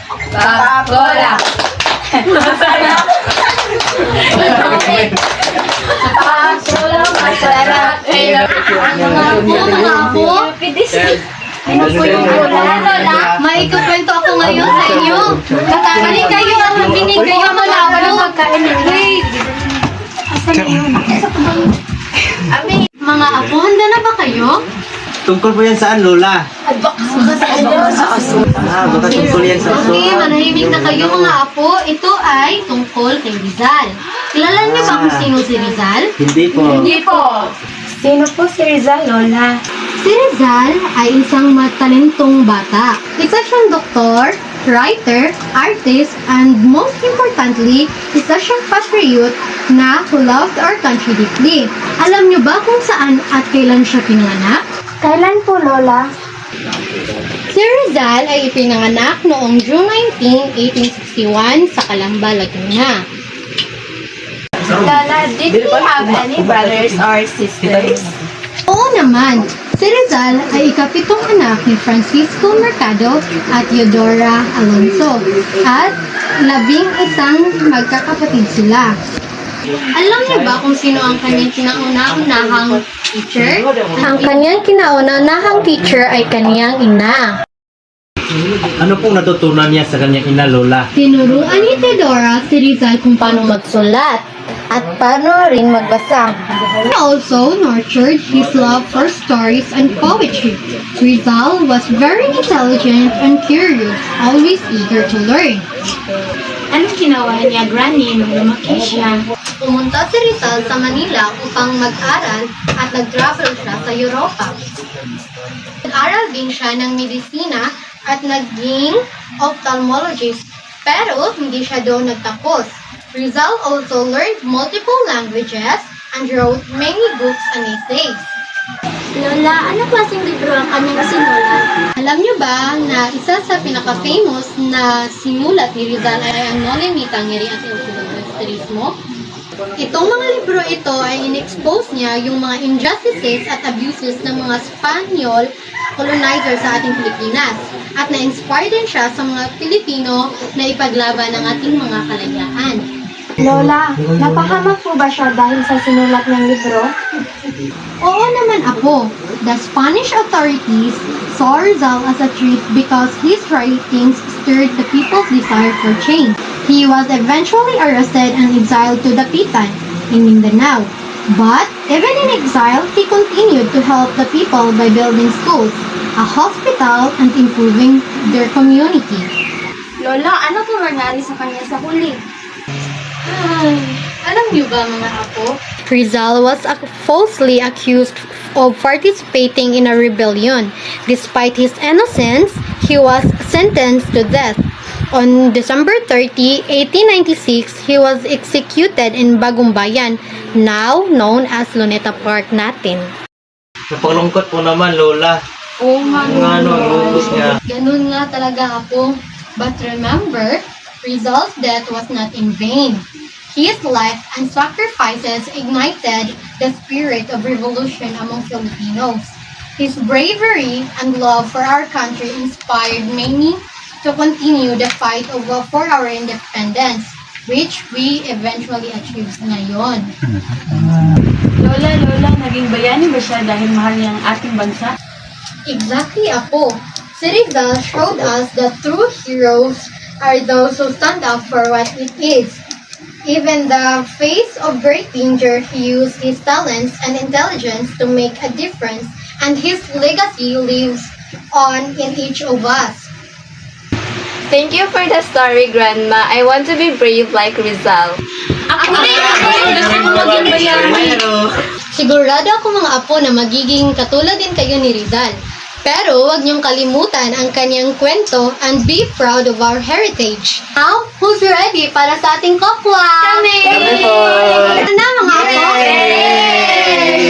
Bola. Mga apo, ano po yung Lola? May ikukwento ako ngayon sa inyo. Kakakanin kayo at mabinig kayo mga apo. Mga apo, handa na ba kayo? Tungkol po yan saan, Lola? Baka tungkol yan sa Okay, manahimik na kayo mga apo. Ito ay tungkol kay Rizal. Kilala niyo ba kung sino si Rizal? Hindi po. Hindi po. Sino po si Rizal, Lola? Si Rizal ay isang matalentong bata. Isa siyang doktor, writer, artist, and most importantly, isa siyang patriot na who loved our country deeply. Alam niyo ba kung saan at kailan siya pinanganak? Kailan po, Lola? Si Rizal ay ipinanganak noong June 19, 1861 sa Calamba, Laguna. Lola, did he have any brothers or sisters? Oo naman, si Rizal ay ikapitong anak ni Francisco Mercado at Eudora Alonso at 11 magkakapatid sila. Alam niyo ba kung sino ang kanyang kinauna-unahang teacher? Ang kanyang kinauna-unahang teacher ay kanyang ina. Ano pong natutunan niya sa kanyang ina, Lola? Tinuruan ni Teodora si Rizal kung paano magsulat at paano rin magbasa. He also nurtured his love for stories and poetry. Rizal was very intelligent and curious, always eager to learn. Anong ginawa niya, Granny, nung lumaki siya? Pumunta si Rizal sa Manila upang mag-aral at nag-travel siya sa Europa. Nag-aral din siya ng medisina at naging ophthalmologist, pero hindi siya doon nagtapos. Rizal also learned multiple languages and wrote many books and essays. Lola, ano klaseng libro ang kanyang sinulat? Alam niyo ba na isa sa pinaka-famous na sinulat ni Rizal ay ang Noli Me Tangere at El Filibusterismo? Itong mga libro ito ay in-expose niya yung mga injustices at abuses ng mga Spanyol colonizer sa ating Pilipinas. At na-inspire din siya sa mga Pilipino na ipaglaban ang ating mga kalayaan. Lola, napahamak po ba siya dahil sa sinulat niyang libro? Oo naman apo. The Spanish authorities saw Rizal as a threat because his writings stirred the people's desire for change. He was eventually arrested and exiled to Dapitan in Mindanao. But even in exile, he continued to help the people by building schools, a hospital, and improving their community. Lola, ano po nangyari sa kanya sa huli? Alam niyo ba mga apo? Rizal was falsely accused of participating in a rebellion. Despite his innocence, he was sentenced to death. On December 30, 1896, he was executed in Bagumbayan, now known as Luneta Park natin. Napalungkot po naman, Lola. Oo nga. Ang lubos niya. Ganun nga talaga apo. But remember, Rizal's death was not in vain. His life and sacrifices ignited the spirit of revolution among Filipinos. His bravery and love for our country inspired many to continue the fight for our independence, which we eventually achieved ngayon. Lola, naging bayani ba siya dahil mahal niya ang ating bansa? Exactly, Apo. Si Rizal showed us that true heroes are those who stand up for what it is. Even the face of great danger, he used his talents and intelligence to make a difference, and his legacy lives on in each of us. Thank you for the story, Grandma. I want to be brave like Rizal. Ako rin! Gusto ko maging bayani! Sigurado ako mga apo na magiging katulad din kayo ni Rizal. Pero huwag niyong kalimutan ang kanyang kwento and be proud of our heritage. Now, who's ready para sa ating kokwa? Kami! Ano na mga apo? Yay!